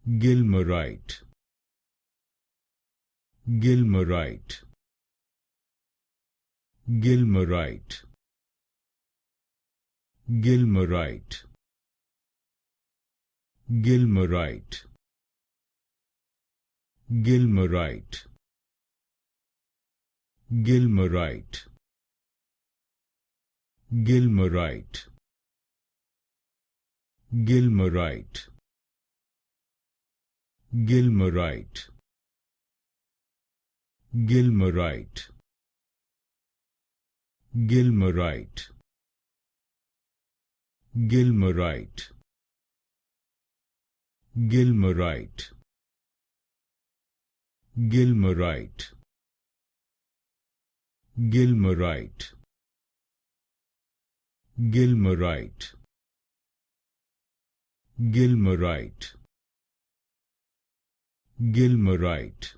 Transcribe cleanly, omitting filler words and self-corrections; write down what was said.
Gilmarite, Gilmarite, Gilmarite, Gilmarite, Gilmarite, Gilmarite, Gilmarite, Gilmarite, Gilmarite, Gilmarite, Gilmarite, Gilmarite, Gilmarite, Gilmarite, Gilmarite, Gilmarite, Gilmarite, Gilmarite, Gilmarite,